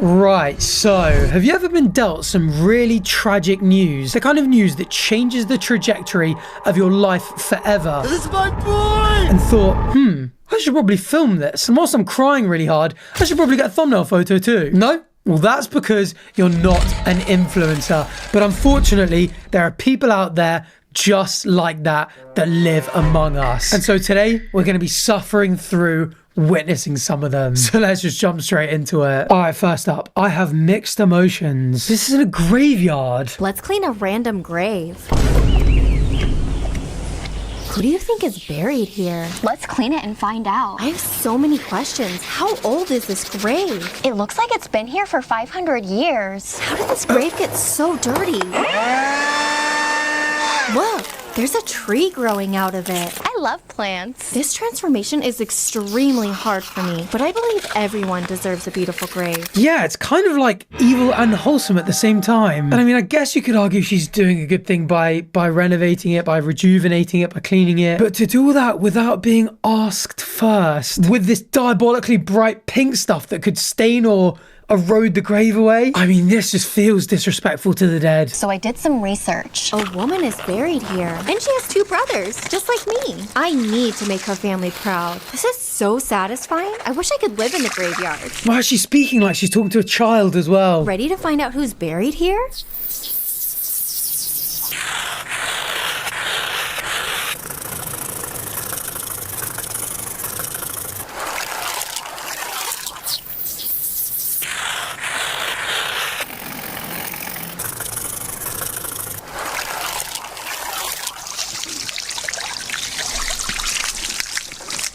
Right, so have you ever been dealt some really tragic news? The kind of news that changes the trajectory of your life forever. This is my boy! And thought, I should probably film this. And whilst I'm crying really hard, I should probably get a thumbnail photo too. No? Well, that's because you're not an influencer. But unfortunately, there are people out there just like that live among us. And so today, we're going to be suffering through witnessing some of them. So let's just jump straight into it. All right, first up, I have mixed emotions. This is in a graveyard. Let's clean a random grave. Who do you think is buried here? Let's clean it and find out. I have so many questions. How old is this grave? It looks like it's been here for 500 years. How did this grave get so dirty? Look, there's a tree growing out of it. I love plants. This transformation is extremely hard for me, but I believe everyone deserves a beautiful grave. Yeah, it's kind of like evil and wholesome at the same time. And I mean, I guess you could argue she's doing a good thing by renovating it, by rejuvenating it, by cleaning it. But to do all that without being asked first, with this diabolically bright pink stuff that could stain or erode the grave away. I mean, this just feels disrespectful to the dead. So I did some research. A woman is buried here, and she has 2 brothers, just like me. I need to make her family proud. This is so satisfying. I wish I could live in the graveyard. Why is she speaking like she's talking to a child as well? Ready to find out who's buried here?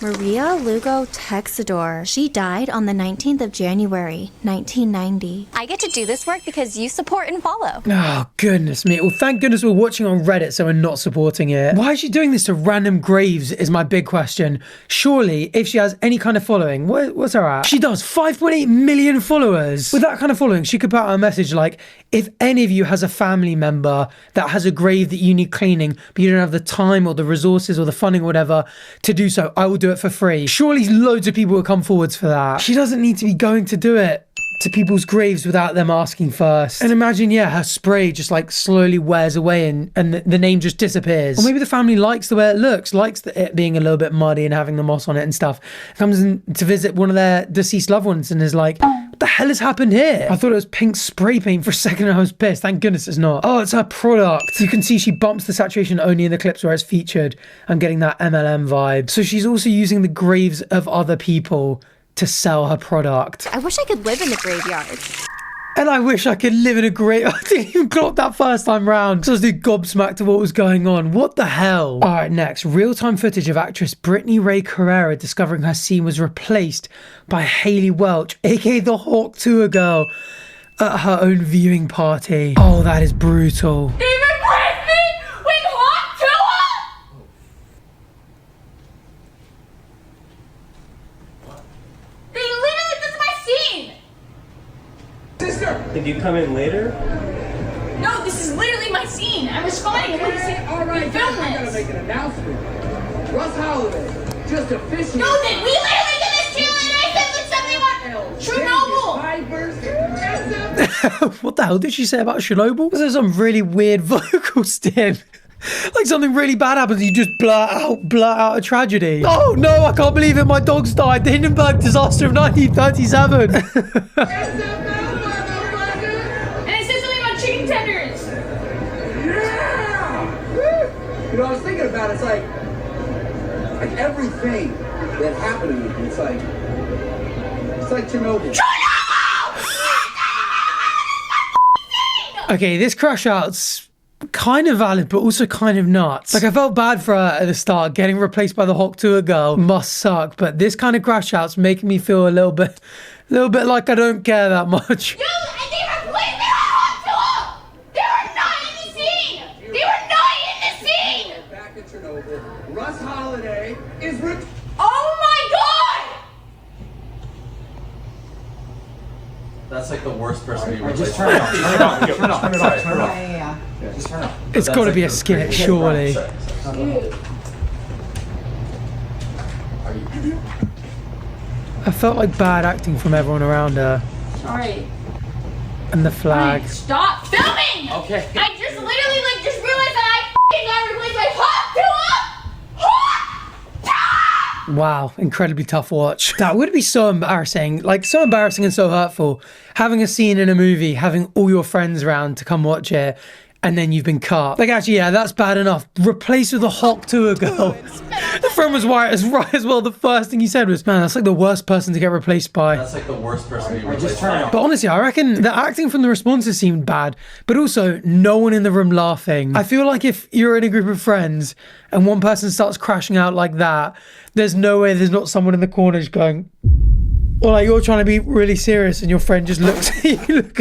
Maria Lugo Texador. She died on the 19th of January, 1990. I get to do this work because you support and follow. Oh, goodness me. Well, thank goodness we're watching on Reddit, so we're not supporting it. Why is she doing this to random graves is my big question. Surely, if she has any kind of following, what's her at? She does 5.8 million followers. With that kind of following, she could put out a message like, if any of you has a family member that has a grave that you need cleaning, but you don't have the time or the resources or the funding or whatever to do so, I will do it for free. Surely loads of people will come forwards for that. She doesn't need to be going to do it to people's graves without them asking first. And imagine, yeah, her spray just like slowly wears away and the name just disappears. Or maybe the family likes the way it looks, likes it being a little bit muddy and having the moss on it and stuff. Comes in to visit one of their deceased loved ones and is like, what the hell has happened here? I thought it was pink spray paint for a second and I was pissed. Thank goodness it's not. Oh, it's her product. You can see she bumps the saturation only in the clips where it's featured. I'm getting that MLM vibe. So she's also using the graves of other people to sell her product. I wish I could live in the graveyard. And I wish I could live in a grave. I didn't even clock that first time round. So I was gobsmacked to what was going on. What the hell? All right, next. Real-time footage of actress Brittany Ray Carrera discovering her scene was replaced by Haley Welch, aka the Hawk Tour girl, at her own viewing party. Oh, that is brutal. Did you come in later? No, this is literally my scene. I'm responding. Okay, all right, guys, we gotta make an announcement. Russ Holiday, just officially. No, then we literally did this too, and I said with Chernobyl. What the hell did she say about Chernobyl? Was there some really weird vocal stim? Like something really bad happens, you just blurt out a tragedy. Oh no, I can't believe it, my dogs died. The Hindenburg disaster of 1937. Tenders. Yeah! You know, I was thinking about it, it's like everything that happened to me, it's like Chernobyl. Okay, this crash out's kind of valid, but also kind of nuts. Like, I felt bad for her at the start. Getting replaced by the Hawk Tour girl must suck, but this kind of crash out's making me feel a little bit like I don't care that much. Russ Holiday is oh my god! That's like the worst person you just turn it off. Turn it off. Turn it off. Turn it off. Turn it off. Yeah. Just turn it off. It's got to be a skit, surely. I felt like bad acting from everyone around her. All right. And the flag. Stop filming! Okay. I just literally just realized that I got replaced by Hawk Wow, incredibly tough watch. That would be so embarrassing. Like, so embarrassing and so hurtful. Having a scene in a movie, having all your friends around to come watch it, and then you've been cut. Like, actually, yeah, that's bad enough. Replace with a Hawk Tour girl. The friend was right as well. The first thing you said was, man, that's like the worst person to get replaced by. That's like the worst person to be replaced by. But honestly, I reckon the acting from the responses seemed bad, but also no one in the room laughing. I feel like if you're in a group of friends and one person starts crashing out like that, there's no way there's not someone in the corner just going, or like you're trying to be really serious and your friend just looks at you,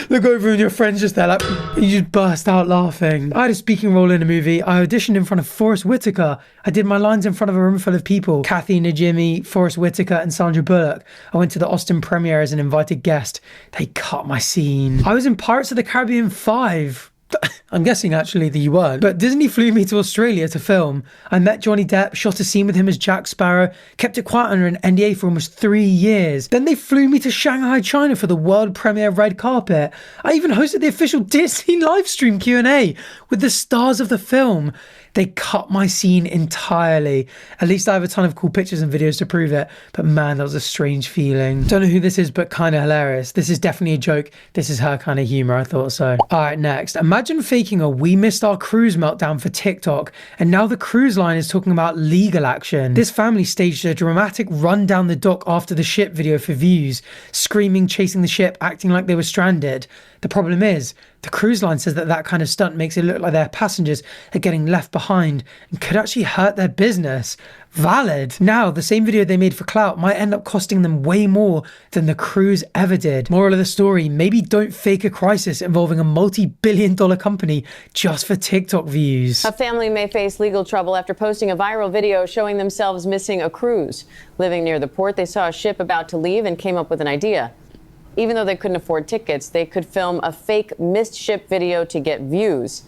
look over and your friend's just there, like, you just burst out laughing. I had a speaking role in a movie. I auditioned in front of Forrest Whitaker. I did my lines in front of a room full of people. Kathy Najimy, Forrest Whitaker and Sandra Bullock. I went to the Austin premiere as an invited guest. They cut my scene. I was in Pirates of the Caribbean 5. I'm guessing actually that you weren't. But Disney flew me to Australia to film. I met Johnny Depp, shot a scene with him as Jack Sparrow, kept it quiet under an NDA for almost 3 years. Then they flew me to Shanghai, China for the world premiere red carpet. I even hosted the official Disney livestream Q&A with the stars of the film. They cut my scene entirely. At least I have a ton of cool pictures and videos to prove it. But man, that was a strange feeling. Don't know who this is, but kind of hilarious. This is definitely a joke. This is her kind of humor. I thought so. All right, next. Imagine faking a "we missed our cruise" meltdown for TikTok. And now the cruise line is talking about legal action. This family staged a dramatic run down the dock after the ship video for views. Screaming, chasing the ship, acting like they were stranded. The problem is, the cruise line says that that kind of stunt makes it look like their passengers are getting left behind and could actually hurt their business. Valid. Now, the same video they made for clout might end up costing them way more than the cruise ever did. Moral of the story, maybe don't fake a crisis involving a multi-billion-dollar company just for TikTok views. A family may face legal trouble after posting a viral video showing themselves missing a cruise. Living near the port, they saw a ship about to leave and came up with an idea. Even though they couldn't afford tickets, they could film a fake missed ship video to get views.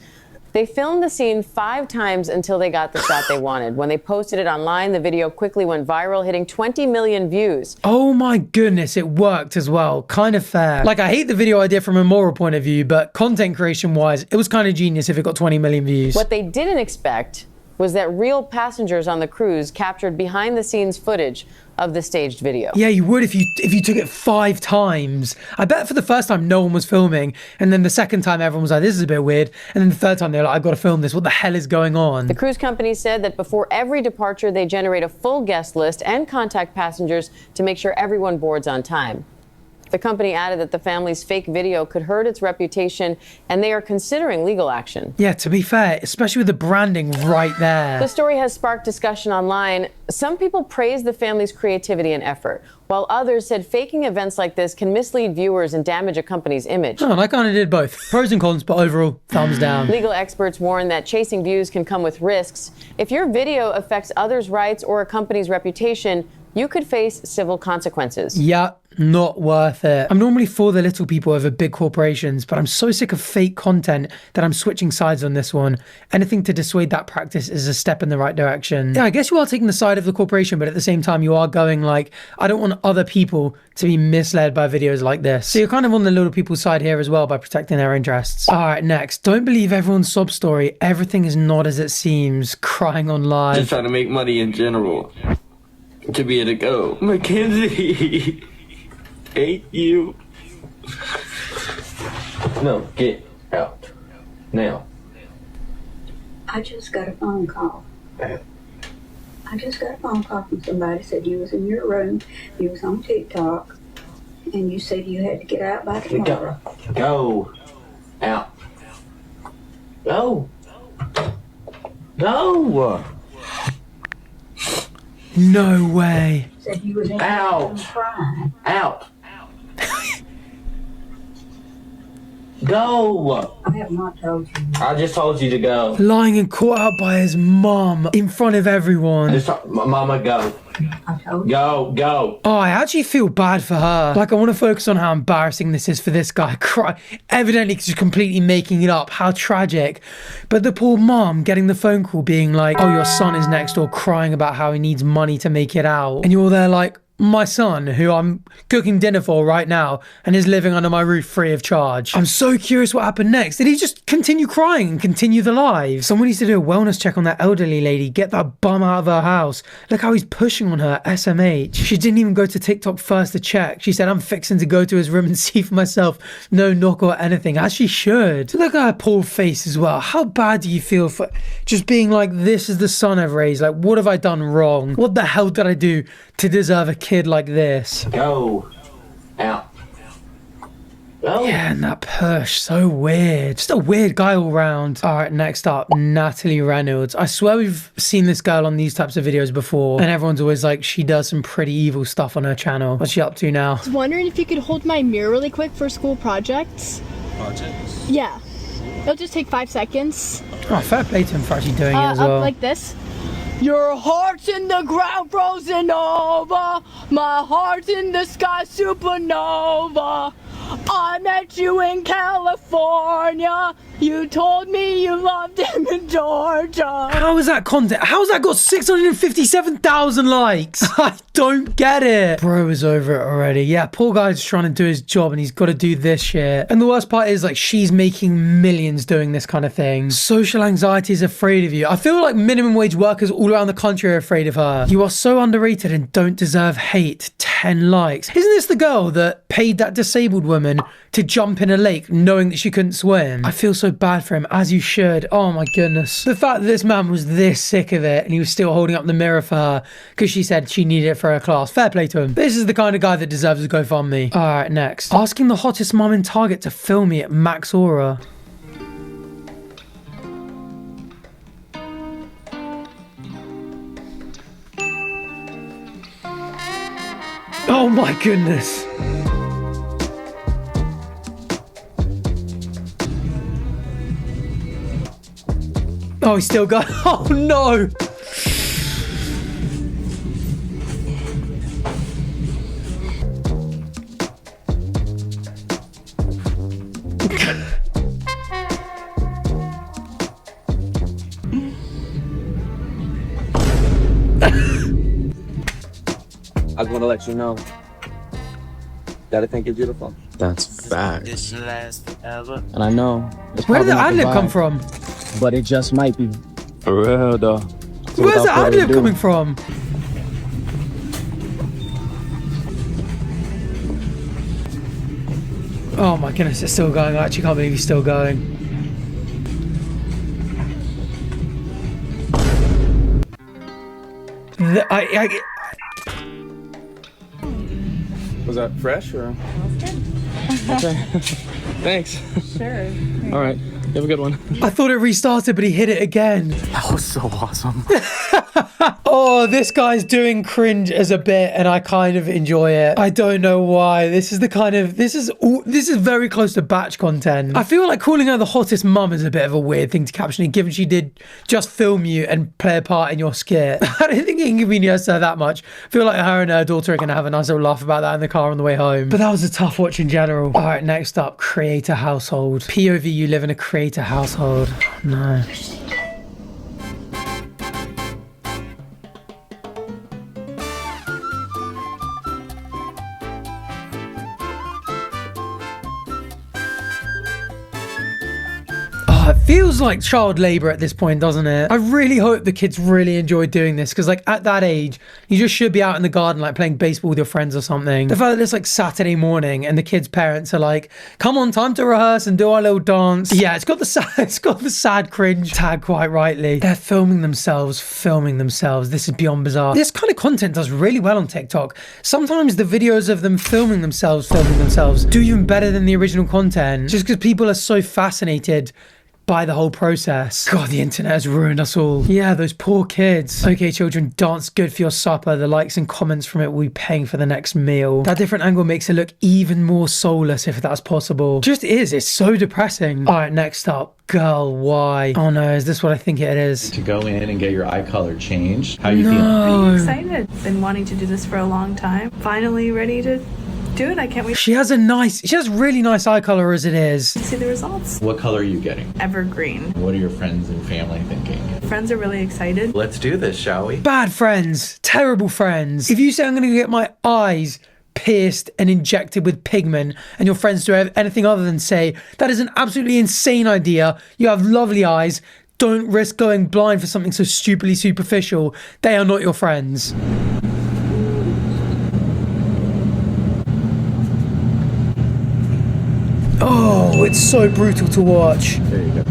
They filmed the scene 5 times until they got the shot they wanted. When they posted it online, the video quickly went viral, hitting 20 million views. Oh my goodness, it worked as well. Kind of fair. Like, I hate the video idea from a moral point of view, but content creation wise, it was kind of genius if it got 20 million views. What they didn't expect was that real passengers on the cruise captured behind the scenes footage of the staged video. Yeah, you would if you took it 5 times. I bet for the first time no one was filming, and then the second time everyone was like, this is a bit weird, and then the third time they're like, I've got to film this. What the hell is going on? The cruise company said that before every departure, they generate a full guest list and contact passengers to make sure everyone boards on time. The company added that the family's fake video could hurt its reputation, and they are considering legal action. Yeah, to be fair, especially with the branding right there. The story has sparked discussion online. Some people praise the family's creativity and effort, while others said faking events like this can mislead viewers and damage a company's image. Oh, and I kind of did both. Pros and cons, but overall, thumbs down. Legal experts warn that chasing views can come with risks. If your video affects others' rights or a company's reputation, you could face civil consequences. Yeah, not worth it. I'm normally for the little people over big corporations, but I'm so sick of fake content that I'm switching sides on this one. Anything to dissuade that practice is a step in the right direction. Yeah, I guess you are taking the side of the corporation, but at the same time, you are going like, I don't want other people to be misled by videos like this. So you're kind of on the little people's side here as well by protecting their interests. All right, next. Don't believe everyone's sob story. Everything is not as it seems. Crying on live. Just trying to make money in general. To be able to go, Mackenzie, hate you. No, get out. Now. I just got a phone call. I just got a phone call from somebody said you was in your room, you was on TikTok, and you said you had to get out by tomorrow. Go. Out. Go. Go. No way. Said you was in Out. crying. Out. Go. I have not told you. I just told you to go. Lying and caught out by his mom in front of everyone. Mama, go. I told you. Go. Oh, I actually feel bad for her. Like, I want to focus on how embarrassing this is for this guy. Evidently just completely making it up. How tragic. But the poor mom getting the phone call being like, oh, your son is next door crying about how he needs money to make it out. And you're there like, my son, who I'm cooking dinner for right now and is living under my roof free of charge. I'm so curious what happened next. Did he just continue crying and continue the live? Someone needs to do a wellness check on that elderly lady. Get that bum out of her house. Look how he's pushing on her, SMH. She didn't even go to TikTok first to check. She said, I'm fixing to go to his room and see for myself. No knock or anything, as she should. Look at her poor face as well. How bad do you feel for just being like, this is the son I've raised? Like, what have I done wrong? What the hell did I do to deserve a kid like this? Go. Out. Go. Yeah, and that push, so weird. Just a weird guy all round. All right, next up, Natalie Reynolds. I swear we've seen this girl on these types of videos before, and everyone's always like, she does some pretty evil stuff on her channel. What's she up to now? I was wondering if you could hold my mirror really quick for school projects. Projects? Yeah. It'll just take 5 seconds. Oh, fair play to him for actually doing it as well. Up like this. Your heart's in the ground frozen over. My heart's in the sky supernova. I met you in California. You told me you loved him in Georgia. How is that content? How's that got 657,000 likes? I don't get it. Bro is over it already. Yeah, poor guy's trying to do his job and he's got to do this shit. And the worst part is, like, she's making millions doing this kind of thing. Social anxiety is afraid of you. I feel like minimum wage workers all around the country are afraid of her. You are so underrated and don't deserve hate. 10 likes. Isn't this the girl that paid that disabled woman to jump in a lake knowing that she couldn't swim? I feel so bad for him, as you should. Oh my goodness. The fact that this man was this sick of it and he was still holding up the mirror for her because she said she needed it for her class. Fair play to him. This is the kind of guy that deserves a GoFundMe. All right, next. Asking the hottest mum in Target to film me at Max Aura. Oh my goodness. Oh, he's still going. Oh no. I just want to let you know that I think you're beautiful. That's fact. And I know. Where did the ad-lib come from? But it just might be. For real though. So where's the without further ad-lib ado- coming from? Oh my goodness, it's still going. I actually can't believe he's still going. Was that fresh or? Okay. Thanks. Sure. All right. You have a good one. I thought it restarted, but he hit it again. That was so awesome. Oh, this guy's doing cringe as a bit, and I kind of enjoy it. I don't know why. This is very close to batch content. I feel like calling her the hottest mum is a bit of a weird thing to caption, given she did just film you and play a part in your skit. I don't think it inconvenienced her that much. I feel like her and her daughter are gonna have a nice little laugh about that in the car on the way home. But that was a tough watch in general. All right, next up, creator household. POV, you live in a creator household. Oh, no. It feels like child labor at this point, doesn't it? I really hope the kids really enjoy doing this, because like at that age, you just should be out in the garden like playing baseball with your friends or something. The fact that it's like Saturday morning and the kids' parents are like, come on, time to rehearse and do our little dance. Yeah, it's got the sad cringe tag quite rightly. They're filming themselves. This is beyond bizarre. This kind of content does really well on TikTok. Sometimes the videos of them filming themselves do even better than the original content, just because people are so fascinated by the whole process. God, the internet has ruined us all. Yeah, those poor kids. Okay, children, dance good for your supper. The likes and comments from it will be paying for the next meal. That different angle makes it look even more soulless, if that's possible. Just is. It's so depressing. All right, next up. Girl, why? Oh no, is this what I think it is? To go in and get your eye color changed. How you I'm feeling? excited. Been wanting to do this for a long time. Finally ready to do it. I can't wait. She has really nice eye color as it is. to see the results. What color are you getting? Evergreen. What are your friends and family thinking? Friends are really excited. Let's do this, shall we? Bad friends, terrible friends. If you say I'm gonna get my eyes pierced and injected with pigment and your friends do anything other than say, that is an absolutely insane idea, you have lovely eyes, don't risk going blind for something so stupidly superficial, they are not your friends. Oh, it's so brutal to watch. There you go.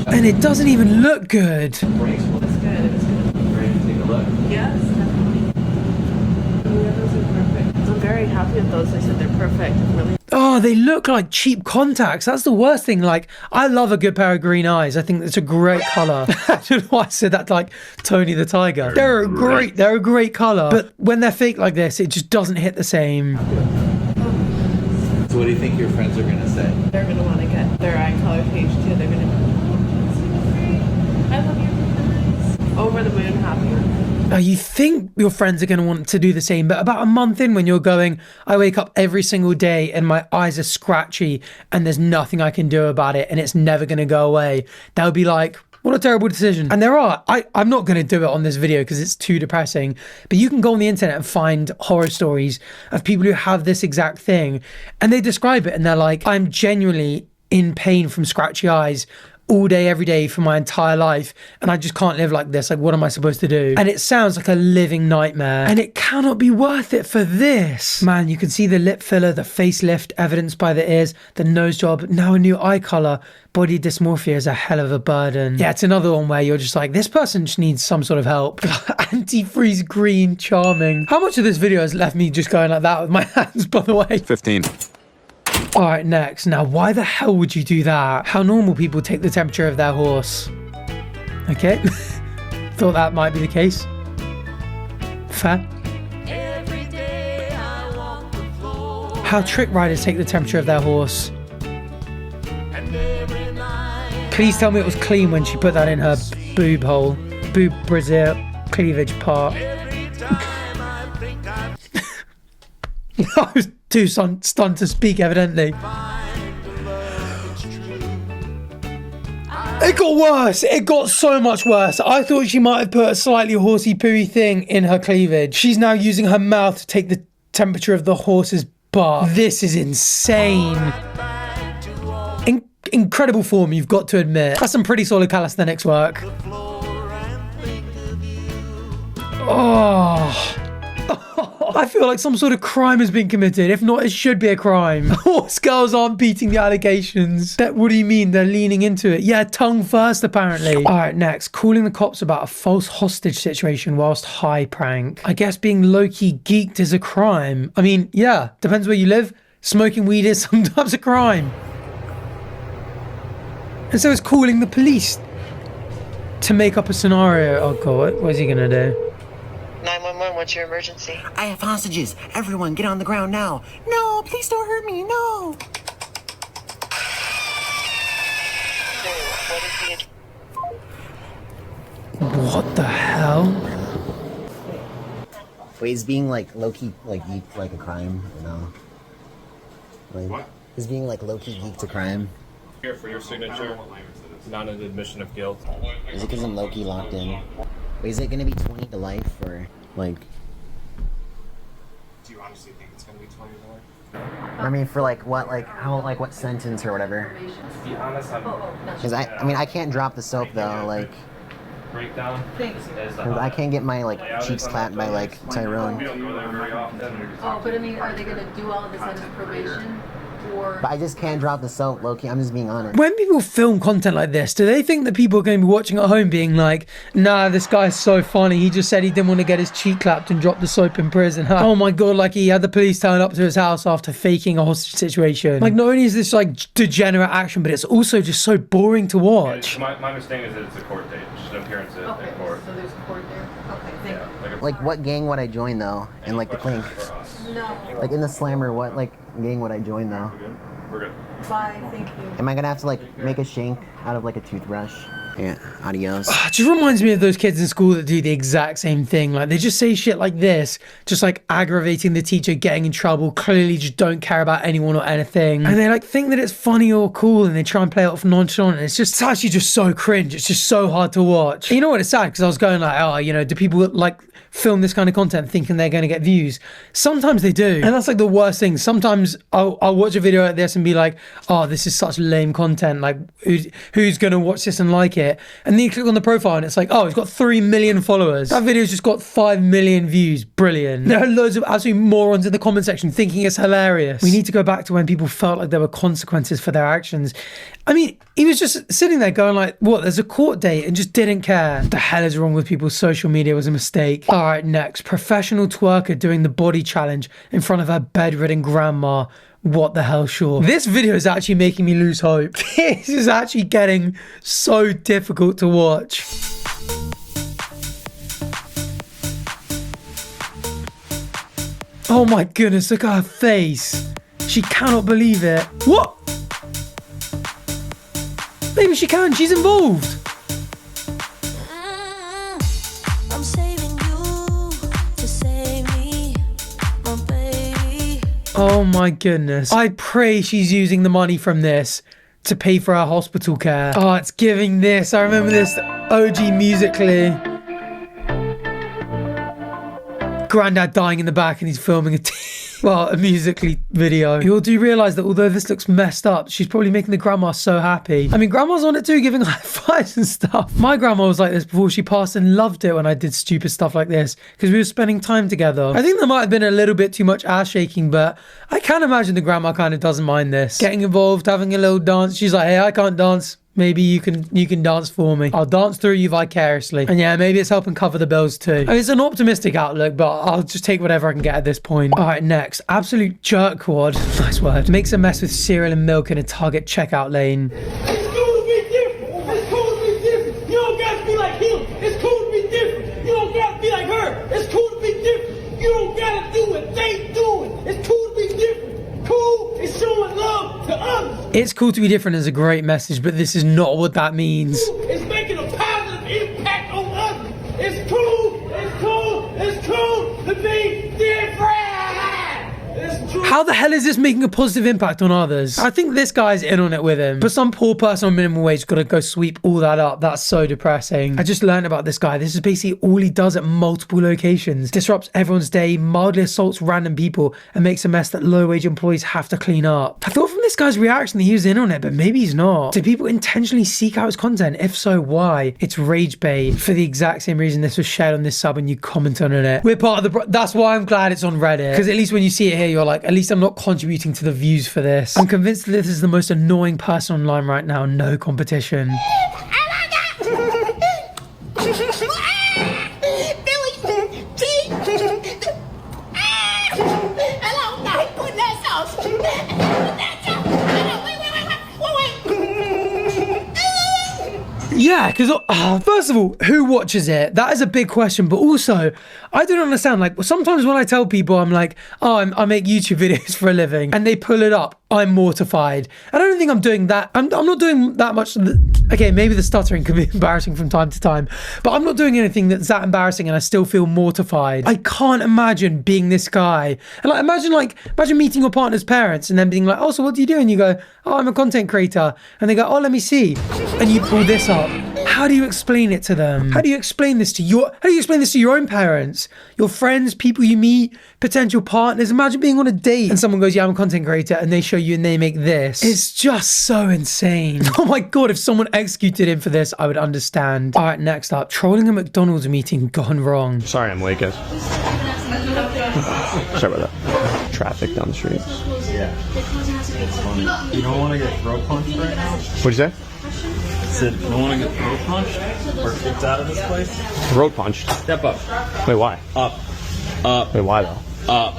And it doesn't even look good. It's good. It's good. Ready to take a look? Yes, definitely. Yeah, those are perfect. I'm very happy with those. They said they're perfect. Really. Oh, they look like cheap contacts. That's the worst thing. Like, I love a good pair of green eyes. I think it's a great color. I don't know why I said that to, like, Tony the Tiger. They're a great color. But when they're fake like this, it just doesn't hit the same. So what do you think your friends are gonna say? They're gonna want to get their eye color changed too. They're gonna be, I love your eyes. Over the moon happy. You think your friends are going to want to do the same, but about a month in when you're going, I wake up every single day and my eyes are scratchy and there's nothing I can do about it and it's never going to go away. They'll be like, what a terrible decision. And I'm not going to do it on this video because it's too depressing, but you can go on the internet and find horror stories of people who have this exact thing and they describe it and they're like, I'm genuinely in pain from scratchy eyes all day, every day for my entire life. And I just can't live like this. Like, what am I supposed to do? And it sounds like a living nightmare. And it cannot be worth it for this. Man, you can see the lip filler, the facelift evidenced by the ears, the nose job, now a new eye color. Body dysmorphia is a hell of a burden. Yeah, it's another one where you're just like, this person just needs some sort of help. Anti-freeze green, charming. How much of this video has left me just going like that with my hands, by the way? 15. All right, next. Now, why the hell would you do that? How normal people take the temperature of their horse. Okay. Thought that might be the case. Fair. How trick riders take the temperature of their horse. Please tell me it was clean when she put that in her boob hole. Boob Brazil cleavage part. I was too stunned to speak, evidently. It got worse. It got so much worse. I thought she might have put a slightly horsey pooey thing in her cleavage. She's now using her mouth to take the temperature of the horse's butt. This is insane. Incredible form, you've got to admit. That's some pretty solid calisthenics work. Oh. I feel like some sort of crime has been committed. If not, it should be a crime. Horse girls aren't beating the allegations. What do you mean? They're leaning into it. Yeah, tongue first, apparently. All right, next. Calling the cops about a false hostage situation whilst high prank. I guess being low-key geeked is a crime. I mean, yeah, depends where you live. Smoking weed is sometimes a crime. And so it's calling the police to make up a scenario. Oh, God, what is he going to do? 911, what's your emergency? I have hostages. Everyone, get on the ground now. No, please don't hurt me. No. What the hell? Wait, is being like low-key like geeked like a crime? You know? Like, what? Is being like low-key geeked a crime? Here for your signature. Not an admission of guilt. Is it because I'm low-key locked in? Wait, is it gonna be 20 to life or like? Do you honestly think it's gonna be 20 to life? I mean, for like what, like how, like what sentence or whatever? To be honest, Because I mean, I can't drop the soap though, like. Breakdown. I can't get my like cheeks clapped by like Tyrone. We don't go there very often. Oh, but I mean, are they gonna do all of this as probation? Or... But I just can't drop the soap, low-key. I'm just being honest. When people film content like this, do they think that people are going to be watching at home being like, nah, this guy's so funny. He just said he didn't want to get his cheek clapped and drop the soap in prison. Oh my God, like he had the police turn up to his house after faking a hostage situation. Like, not only is this like degenerate action, but it's also just so boring to watch. My understanding is that it's a court date, just an appearance in court. So there's a court there. Okay, thank you. Like, what gang would I join though? In like the clink? No. Like in the slammer, what like gang would I join though? We're good. Bye, thank you. Am I gonna have to like make a shank out of like a toothbrush? Yeah, adios. It just reminds me of those kids in school that do the exact same thing. Like, they just say shit like this, just like aggravating the teacher, getting in trouble, clearly just don't care about anyone or anything. And they like think that it's funny or cool and they try and play it off nonchalant. And it's actually just so cringe. It's just so hard to watch. And you know what? It's sad because I was going like, oh, you know, do people like film this kind of content thinking they're going to get views? Sometimes they do. And that's like the worst thing. Sometimes I'll watch a video like this and be like, oh, this is such lame content. Like, who's going to watch this and like it? And then you click on the profile and it's like, oh, it's got 3 million followers. That video's just got 5 million views. Brilliant. There are loads of absolute morons in the comment section thinking it's hilarious. We need to go back to when people felt like there were consequences for their actions. I mean, he was just sitting there going like, what, there's a court date, and just didn't care. What the hell is wrong with people? Social media was a mistake. All right, next. Professional twerker doing the body challenge in front of her bedridden grandma. What the hell, sure. This video is actually making me lose hope. This is actually getting so difficult to watch. Oh my goodness, look at her face. She cannot believe it. What? Maybe she can, she's involved. I'm saving you to save me, my baby. Oh my goodness. I pray she's using the money from this to pay for her hospital care. Oh, it's giving this. I remember this OG Musically. Granddad dying in the back and he's filming a Musically video. You all do realise that although this looks messed up, she's probably making the grandma so happy. I mean, grandma's on it too, giving high fives and stuff. My grandma was like this before she passed and loved it when I did stupid stuff like this because we were spending time together. I think there might have been a little bit too much ass shaking, but I can imagine the grandma kind of doesn't mind this. Getting involved, having a little dance. She's like, hey, I can't dance. Maybe you can dance for me. I'll dance through you vicariously. And yeah, maybe it's helping cover the bills too. I mean, it's an optimistic outlook, but I'll just take whatever I can get at this point. All right, next. Absolute jerkwad. Nice word. Makes a mess with cereal and milk in a Target checkout lane. It's cool to be different. It's cool to be different. You don't got to be like him. It's cool to be different. You don't got to be like her. It's cool to be different. You don't got to do what they doing. It's cool to be different. Cool is showing love to others. It's cool to be different is a great message, but this is not what that means. It's making a positive impact on others. It's cool. It's cool. It's cool to be different. It's true. How the hell is this making a positive impact on others? I think this guy's in on it with him. But some poor person on minimum wage got to go sweep all that up. That's so depressing. I just learned about this guy. This is basically all he does at multiple locations. Disrupts everyone's day, mildly assaults random people, and makes a mess that low-wage employees have to clean up. I thought from this guy's reaction that he was in on it, but maybe he's not. Do people intentionally seek out his content? If so, why? It's rage bait for the exact same reason this was shared on this sub and you commented on it. We're part of the... That's why I'm glad it's on Reddit. Because at least when you see it here, you're like, at least I'm not contributing to the views for this. I'm convinced that this is the most annoying person online right now. No competition. Yeah, because first of all, who watches it? That is a big question. But also, I don't understand. Like, sometimes when I tell people, I'm like, oh, I make YouTube videos for a living, and they pull it up, I'm mortified. I don't think I'm doing that. I'm not doing that much. Okay, maybe the stuttering can be embarrassing from time to time, but I'm not doing anything that's that embarrassing, and I still feel mortified. I can't imagine being this guy. And like, imagine meeting your partner's parents and then being like, oh, so what do you do? And you go, oh, I'm a content creator. And they go, oh, let me see. And you pull this up. How do you explain it to them? How do you explain this to your own parents, your friends, people you meet, potential partners? Imagine being on a date and someone goes, yeah, I'm a content creator, and they show you and they make this. It's just so insane. Oh my God, if someone executed him for this, I would understand. All right, next up, trolling a McDonald's meeting gone wrong. Sorry, I'm late, guys. Sorry about that. Traffic down the street. Yeah. It's funny. You don't want to get throat punched right now? What'd you say? I said, you don't want to get throat punched or kicked out of this place? Throat punched? Step up. Wait, why? Up. Up. Wait, why though? Up.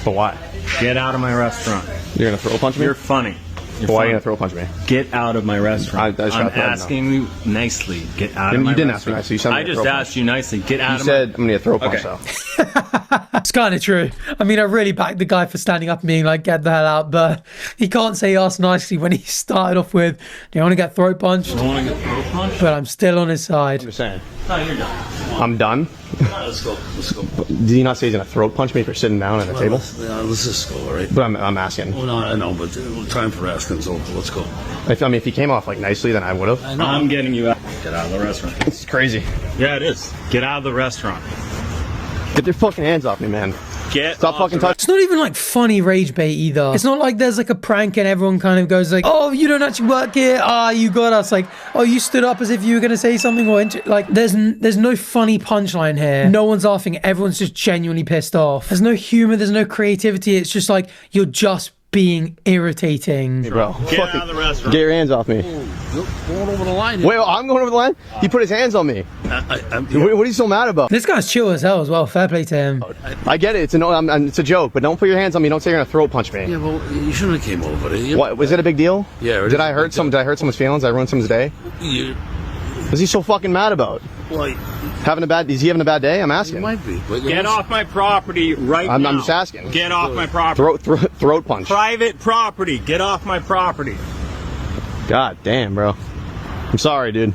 But why? Get out of my restaurant. You're gonna throat punch me? You're funny. But why are you gonna throat punch me? Get out of my restaurant. I'm asking you nicely. Get out of my restaurant. You didn't ask me nicely. You said I just asked you nicely. Get out of my... You said I'm gonna get throat punch though. It's kind of true. I mean, I really backed the guy for standing up and being like, get the hell out, but he can't say ask nicely when he started off with, do you want to get throat punched? I want to get throat punched? But I'm still on his side. I'm just saying. No, you're done. I'm done? Let's go. Let's go. Did he not say he's gonna throat punch me for sitting down at the table? Let's just go, all right? But I'm asking. Well, no, I know, but time for asking's over. Let's go. If he came off like nicely, then I would have. I'm getting you out. Get out of the restaurant. It's crazy. Yeah, it is. Get out of the restaurant. Get their fucking hands off me, man. Stop fucking touching. It's not even like funny rage bait either. It's not like there's like a prank and everyone kind of goes like, oh, you don't actually work here. Ah, you got us. Like, oh, you stood up as if you were going to say something or like there's no funny punchline here. No one's laughing. Everyone's just genuinely pissed off. There's no humor. There's no creativity. It's just like you're just being irritating. Hey, bro. Get out of the restaurant. Get your hands off me. Going over the line here. Wait, I'm going over the line? He put his hands on me. What are you so mad about? This guy's chill as hell as well. Fair play to him. I get it. It's a joke, but don't put your hands on me. Don't say you're gonna throat punch me. Yeah, well, you shouldn't have came over. What, was it a big deal? Yeah. Did I hurt someone's feelings? I ruined someone's day? What's he so fucking mad about? Well, is he having a bad day? I'm asking. He might be. Get off my property right now. I'm just asking. Get off my property. Throat punch. Private property. Get off my property. God damn, bro. I'm sorry, dude.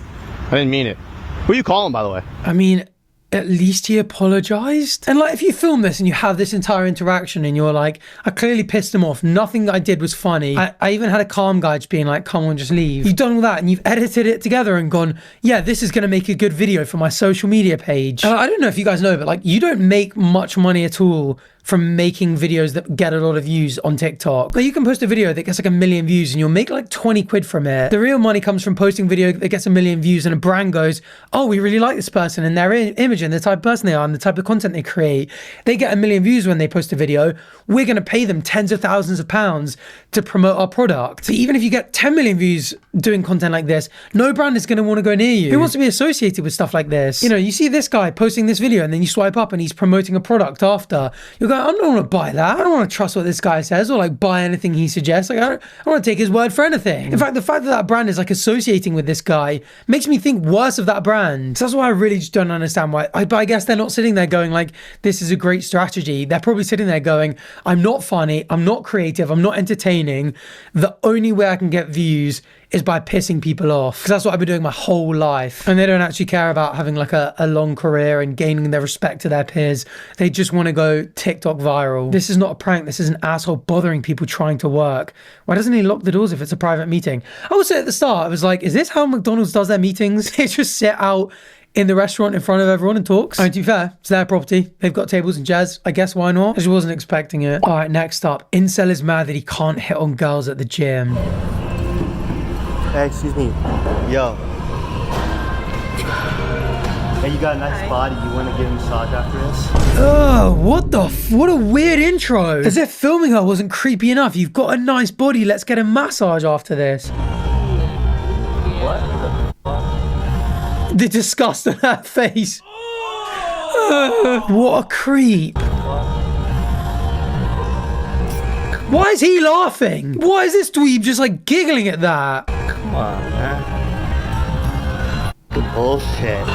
I didn't mean it. Who are you calling, by the way? I mean, at least he apologized. And like, if you film this and you have this entire interaction and you're like, I clearly pissed him off. Nothing I did was funny. I even had a calm guy just being like, come on, just leave. You've done all that and you've edited it together and gone, yeah, this is going to make a good video for my social media page. And I don't know if you guys know, but like, you don't make much money at all from making videos that get a lot of views on TikTok. Like, you can post a video that gets like 1 million views and you'll make like 20 quid from it. The real money comes from posting a video that gets 1 million views and a brand goes, oh, we really like this person and their image and the type of person they are and the type of content they create. They get 1 million views when they post a video. We're going to pay them tens of thousands of pounds to promote our product. So even if you get 10 million views doing content like this, no brand is going to want to go near you. Who wants to be associated with stuff like this? You know, you see this guy posting this video and then you swipe up and he's promoting a product after. You're going, I don't want to buy that. I don't want to trust what this guy says or like buy anything he suggests. Like, I don't want to take his word for anything. In fact, the fact that that brand is like associating with this guy makes me think worse of that brand. So that's why I really just don't understand why. But I guess they're not sitting there going like, this is a great strategy. They're probably sitting there going, I'm not funny. I'm not creative. I'm not entertaining. The only way I can get views is by pissing people off, because that's what I've been doing my whole life. And they don't actually care about having like a long career and gaining their respect to their peers. They just want to go TikTok viral. This is not a prank. This is an asshole bothering people trying to work. Why doesn't he lock the doors if it's a private meeting? I was at the start, I was like, is this how McDonald's does their meetings? They just sit out in the restaurant in front of everyone and talks. And to be fair, it's their property. They've got tables and chairs. I guess why not? I just wasn't expecting it. All right, next up. Incel is mad that he can't hit on girls at the gym. Hey, excuse me. Yo. Hey, you got a nice body. You want to give him a massage after this? Oh, what a weird intro. As if filming her wasn't creepy enough. You've got a nice body. Let's get a massage after this. What? The disgust on her face. What a creep. Why is he laughing? Why is this dweeb just like giggling at that? Come on, man. Good bullshit.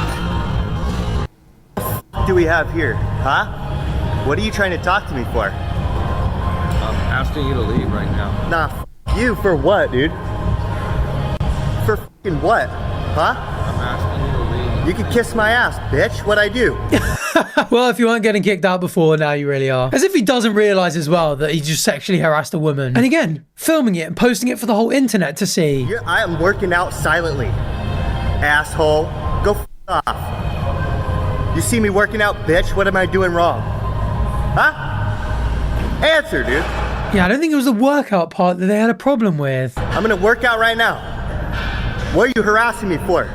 What do we have here, huh? What are you trying to talk to me for? I'm asking you to leave right now. Nah, f you. For what, dude? For f***ing what? Huh? I'm asking you to leave. You can kiss my ass, bitch. What'd I do? Well, if you weren't getting kicked out before, now you really are. As if he doesn't realize as well that he just sexually harassed a woman. And again, filming it and posting it for the whole internet to see. I am working out silently, asshole. Go f off. You see me working out, bitch? What am I doing wrong? Huh? Answer, dude. Yeah, I don't think it was the workout part that they had a problem with. I'm gonna work out right now. What are you harassing me for?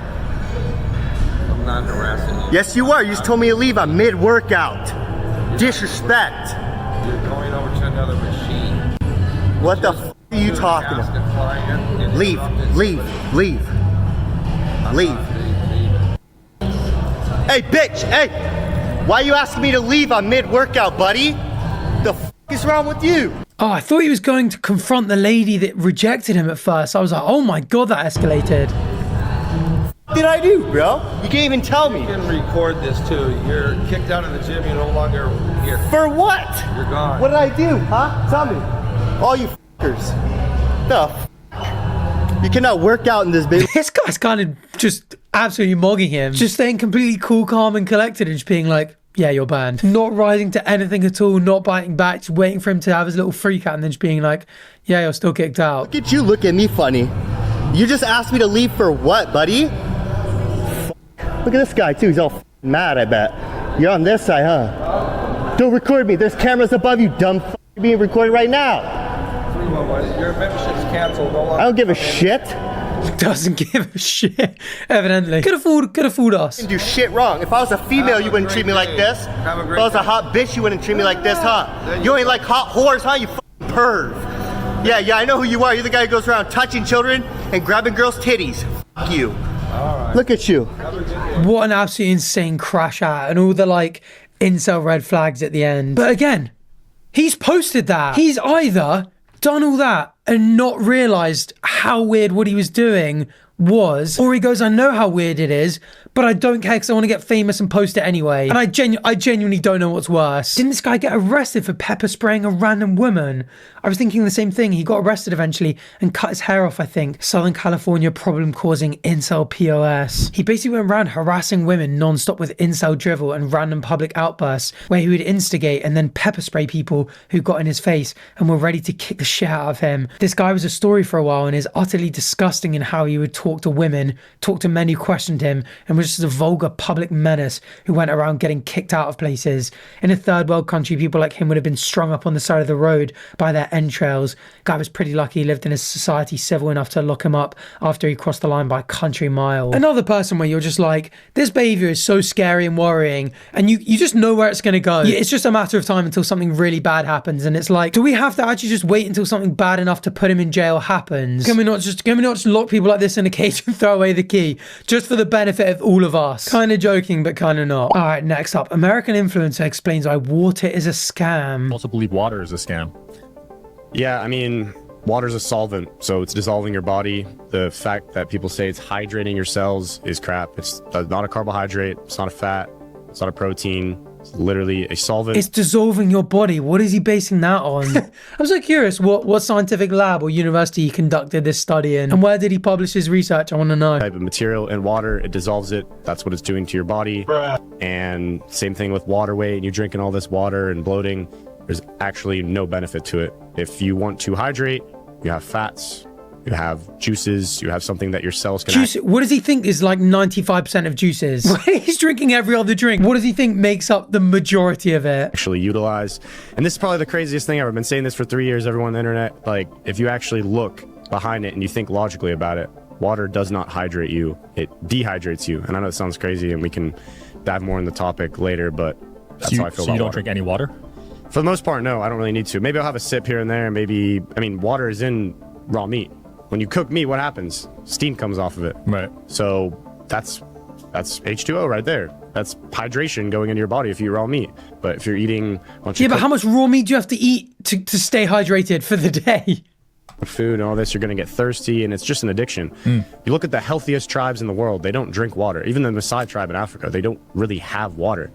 I'm not harassing you. Yes, you are. You just told me to leave. I'm mid-workout. Disrespect. You're going over to another machine. What the f are you talking about? Leave. Leave. Leave. Leave. Hey, bitch. Hey. Why are you asking me to leave? I'm mid-workout, buddy. The f is wrong with you? Oh, I thought he was going to confront the lady that rejected him at first. I was like, oh my God, that escalated. did I do, bro? You can't even tell me. You can record this too. You're kicked out of the gym. You're no longer here. For what? You're gone. What did I do, huh? Tell me. All you fuckers. The f. You cannot work out in this baby. This guy's kind of just absolutely mogging him. Just staying completely cool, calm, and collected and just being like, yeah, you're banned. Not rising to anything at all, not biting back, just waiting for him to have his little freak out and then just being like, yeah, you're still kicked out. Look at you, look at me funny. You just asked me to leave for what, buddy? Look at this guy too, he's all mad, I bet. You're on this side, huh? Don't record me, there's cameras above you, dumb f. You're being recorded right now. Your membership's canceled. No longer. I don't give a shit. Doesn't give a shit, evidently. Could have fooled us. You didn't do shit wrong. If I was a female, you wouldn't treat me like this. If I was a hot bitch, you wouldn't treat me like this, huh? You ain't like hot whores, huh? You fucking perv. Yeah, I know who you are. You're the guy who goes around touching children and grabbing girls' titties. Fuck you. Right. Look at you. What an absolutely insane crash out and all the like incel red flags at the end. But again, he's posted that. He's either done all that and not realized how weird what he was doing was, or he goes, I know how weird it is, but I don't care because I want to get famous and post it anyway. And I genuinely don't know what's worse. Didn't this guy get arrested for pepper spraying a random woman? I was thinking the same thing. He got arrested eventually and cut his hair off, I think. Southern California problem-causing incel POS. He basically went around harassing women non-stop with incel drivel and random public outbursts where he would instigate and then pepper spray people who got in his face and were ready to kick the shit out of him. This guy was a story for a while and is utterly disgusting in how he would talk to women, talk to men who questioned him, and was just a vulgar public menace who went around getting kicked out of places. In a third world country, people like him would have been strung up on the side of the road by their entrails. Guy was pretty lucky he lived in a society civil enough to lock him up after he crossed the line by a country mile. Another person where you're just like, this behavior is so scary and worrying, and you just know where it's going to go. It's just a matter of time until something really bad happens, and it's like, do we have to actually just wait until something bad enough to put him in jail happens? Can we not just lock people like this in a cage and throw away the key just for the benefit of all of us? Kind of joking, but kind of not. All right, next up, American influencer explains why water is a scam. I also believe water is a scam. Yeah, I mean, water's a solvent, so it's dissolving your body. The fact that people say it's hydrating your cells is crap. It's not a carbohydrate, it's not a fat, it's not a protein. It's literally a solvent. It's dissolving your body. What is he basing that on? I'm so curious what scientific lab or university he conducted this study in, and where did he publish his research? I want to know. Type of material in water, it dissolves it. That's what it's doing to your body. And same thing with water weight, and you're drinking all this water and bloating. There's actually no benefit to it. If you want to hydrate, you have fats, you have juices, you have something that your cells can... Juice, what does he think is like 95% of juices? He's drinking every other drink. What does he think makes up the majority of it? Actually utilize. And this is probably the craziest thing ever. I've been saying this for 3 years, everyone on the internet. Like, if you actually look behind it and you think logically about it, water does not hydrate you. It dehydrates you. And I know it sounds crazy and we can dive more in the topic later, but that's how I feel about So you don't water. drink any water? For the most part, no, I don't really need to. Maybe I'll have a sip here and there. Maybe, I mean, water is in raw meat. When you cook meat, what happens? Steam comes off of it. Right. So that's H2O right there. That's hydration going into your body if you eat raw meat. But if you're eating a bunch of but how much raw meat do you have to eat to stay hydrated for the day? Food and all this, you're going to get thirsty, and it's just an addiction. You look at the healthiest tribes in the world, they don't drink water. Even the Maasai tribe in Africa, they don't really have water.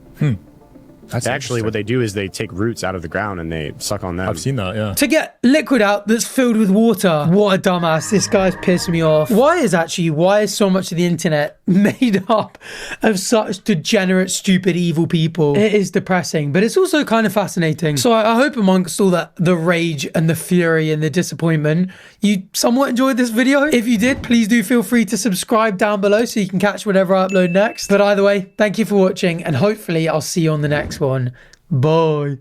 Actually, what they do is they take roots out of the ground and they suck on them. I've seen that, yeah. To get liquid out that's filled with water. What a dumbass. This guy's pissed me off. Why is so much of the internet made up of such degenerate, stupid, evil people? It is depressing, but it's also kind of fascinating. So I hope amongst all that, the rage and the fury and the disappointment, you somewhat enjoyed this video. If you did, please do feel free to subscribe down below so you can catch whatever I upload next. But either way, thank you for watching, and hopefully I'll see you on the next one. Bye.